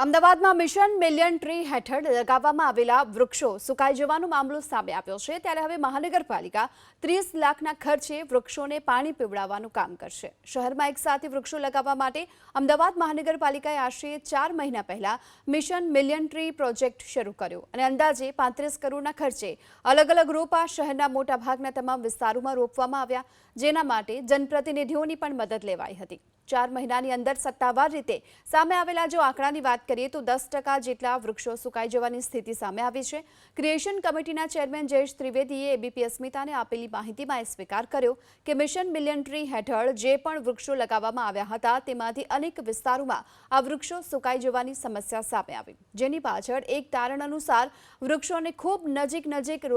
અમદાવાદમાં mission million tree હેઠળ લગાવવામાં આવેલા વૃક્ષો સુકાઈ જવાનો મામલો સામે આવ્યો છે ત્યારે હવે મહાનગરપાલિકા 30 લાખના ખર્ચે વૃક્ષોને પાણી પીવડાવવાનું કામ કરશે। શહેરમાં એક સાથે વૃક્ષો લગાવવા માટે અમદાવાદ મહાનગરપાલિકાએ આશરે 4 મહિના પહેલા મિશન મિલિયન ટ્રી પ્રોજેક્ટ શરૂ કર્યો અને અંદાજે 35 કરોડના ખર્ચે અલગ અલગ રોપા શહેરના મોટાભાગના તમામ વિસ્તારોમાં રોપવામાં આવ્યા, જેના માટે જનપ્રતિનિધિઓની પણ મદદ લેવાઈ હતી। 4 મહિનાની અંદર સત્તાવાર રીતે સામે આવેલા જો આંકડાની વાત કરીએ તો 10% જેટલા વૃક્ષો સુકાઈ જવાની સ્થિતિ સામે આવી છે। ક્રિએશન કમિટીના ચેરમેન જયેશ ત્રિવેદીએ એબીપી અસ્મિતાને આપેલી માહિતીમાં સ્વીકાર કર્યો કે મિશન મિલિયન ટ્રી હેઠળ જે પણ વૃક્ષો લગાવવામાં આવ્યા હતા તેમાંથી અનેક વિસ્તારોમાં આ વૃક્ષો સુકાઈ જવાની સમસ્યા સામે આવી, જેની પાછળ એક તારણ અનુસાર વૃક્ષોને ખૂબ નજીક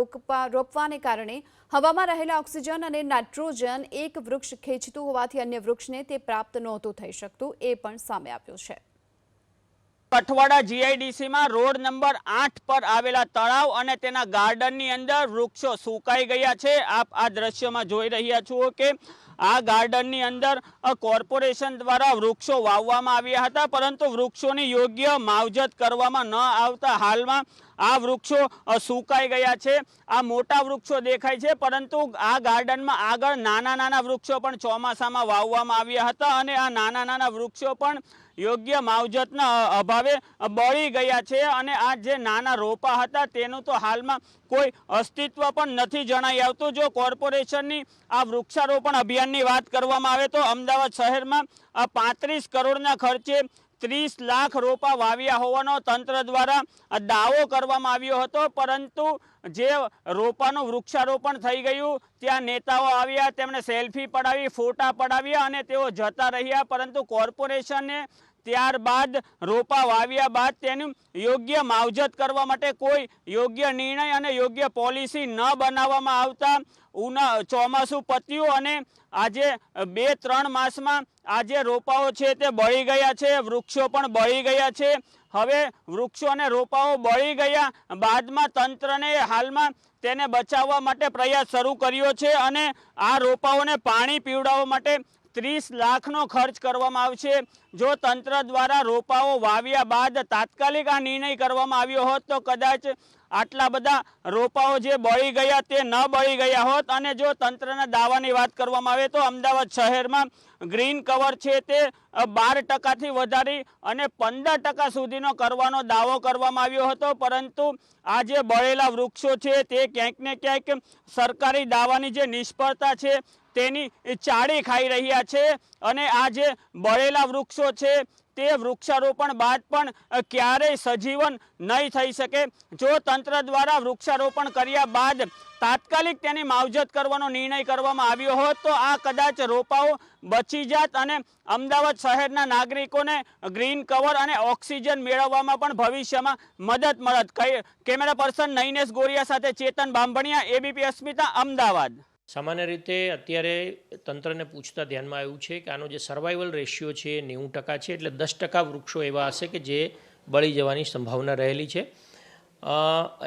રોપવાને કારણે હવામાં રહેલા ઓક્સિજન અને નાઇટ્રોજન એક વૃક્ષ ખેંચતું હોવાથી અન્ય વૃક્ષને તે પ્રાપ્ત નહોતું થઈ શકતું, એ પણ સામે આવ્યું છે। કઠવાડા જીઆઈડીસી માં રોડ નંબર 8 પર આવેલા તળાવ અને તેના ગાર્ડનની અંદર વૃક્ષો સુકાઈ ગયા છે। આપ આ દ્રશ્યમાં જોઈ રહ્યા છો કે આ ગાર્ડનની અંદર કોર્પોરેશન દ્વારા વૃક્ષો વાવવામાં આવ્યા હતા, પરંતુ વૃક્ષોની યોગ્ય માવજત કરવામાં ન આવતા હાલમાં આ વૃક્ષો સુકાઈ ગયા છે। આ મોટા વૃક્ષો દેખાય છે, પરંતુ આ ગાર્ડનમાં આગળ નાના વૃક્ષો પણ ચોમાસામાં વાવવામાં આવ્યા હતા અને આ નાના વૃક્ષો પણ યોગ્ય માવજતના અભાવે બળી ગયા છે અને આ જે નાના રોપા હતા તેનું તો હાલમાં કોઈ અસ્તિત્વ પણ નથી જણાઈ આવતું। જો કોર્પોરેશનની આ વૃક્ષારોપણ અભિયાનની વાત કરવામાં આવે તો અમદાવાદ શહેરમાં 35 કરોડના ખર્ચે 30 લાખ રોપા વાવ્યા હોવાનો તંત્ર દ્વારા દાવો કરવામાં આવ્યો હતો, પરંતુ જે રોપાનું વૃક્ષારોપણ થઈ ગયું ત્યાં નેતાઓ આવ્યા, તેમણે સેલ્ફી પડાવી, ફોટા પડાવ્યા અને તેઓ જતા રહ્યા, પરંતુ કોર્પોરેશને ત્યારબાદ રોપા વાવ્યા બાદ તેનું યોગ્ય માવજત કરવા માટે કોઈ યોગ્ય નિર્ણય અને યોગ્ય પોલિસી ન બનાવવામાં આવતા ચોમાસું પત્યું અને આજે 2-3 માસમાં આજે રોપાઓ છે તે બળી ગયા છે, વૃક્ષો પણ બળી ગયા છે। હવે વૃક્ષો અને રોપાઓ બળી ગયા બાદમાં તંત્રને હાલમાં તેને બચાવવા માટે પ્રયાસ શરૂ કર્યો છે અને આ રોપાઓને પાણી પીવડાવવા માટે 30 લાખનો ખર્ચ કરવામાં આવશે। જો તંત્ર દ્વારા રોપાઓ વાવ્યા બાદ તાત્કાલિક આ નિર્ણય કરવામાં આવ્યો હોત તો કદાચ આટલા બધા રોપાઓ જે બળી ગયા તે ન બળી ગયા હોત અને જો તંત્રના દાવાની વાત કરવામાં આવે તો અમદાવાદ શહેરમાં ગ્રીન કવર છે તે 12%થી વધારી અને 15% સુધીનો કરવાનો દાવો કરવામાં આવ્યો હતો, પરંતુ આ જે બળેલા વૃક્ષો છે તે ક્યાંક ને ક્યાંક સરકારી દાવાની જે નિષ્ફળતા છે તેની ચાળી ખાઈ રહ્યા છે અને આ જે બળેલા વૃક્ષો છે તે વૃક્ષારોપણ બાદ પણ ક્યારેય સજીવન નહીં થઈ શકે। જો તંત્ર દ્વારા વૃક્ષારોપણ કર્યા બાદ તાત્કાલિક તેની માવજત કરવાનો નિર્ણય કરવામાં આવ્યો હોત તો આ કદાચ રોપાઓ બચી જાત અને અમદાવાદ શહેરના નાગરિકોને ગ્રીન કવર અને ઓક્સિજન મેળવવામાં પણ ભવિષ્યમાં મદદ મળત। કેમેરા પર્સન નૈનેશ ગોરિયા સાથે ચેતન બાંભણિયા, એબીપી અસ્મિતા, અમદાવાદ। સામાન્ય રીતે અત્યારે તંત્રને પૂછતા ધ્યાનમાં આવ્યું છે કે આનો જે સર્વાઈવલ રેશિયો છે 90% છે, એટલે 10% વૃક્ષો એવા હશે કે જે બળી જવાની સંભાવના રહેલી છે।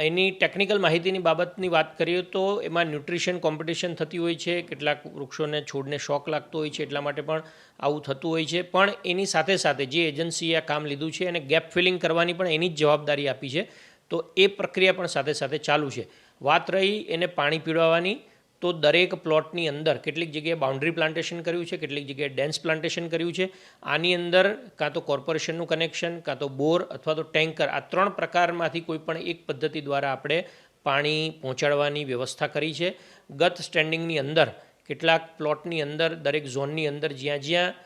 એની ટેકનિકલ માહિતીની બાબતની વાત કરીએ તો એમાં ન્યુટ્રિશન કોમ્પિટિશન થતી હોય છે, કેટલાક વૃક્ષોને છોડને શોક લાગતો હોય છે, એટલા માટે પણ આવું થતું હોય છે, પણ એની સાથે સાથે જે એજન્સીએ આ કામ લીધું છે એને ગેપ ફિલિંગ કરવાની પણ એની જ જવાબદારી આપી છે, તો એ પ્રક્રિયા પણ સાથે સાથે ચાલુ છે। વાત રહી એને પાણી પીવડાવવાની, તો દરેક પ્લોટની અંદર કેટલીક જગ્યાએ બાઉન્ડ્રી પ્લાન્ટેશન કર્યું છે, કેટલીક જગ્યાએ ડેન્સ પ્લાન્ટેશન કર્યું છે। આની અંદર કાં તો કોર્પોરેશનનું કનેક્શન, કાં તો બોર અથવા તો ટેન્કર, આ 3 પ્રકારમાંથી કોઈ પણ એક પદ્ધતિ દ્વારા આપણે પાણી પહોંચાડવાની વ્યવસ્થા કરી છે। ગત સ્ટેન્ડિંગની અંદર કેટલાક પ્લોટની અંદર દરેક ઝોનની અંદર જ્યાં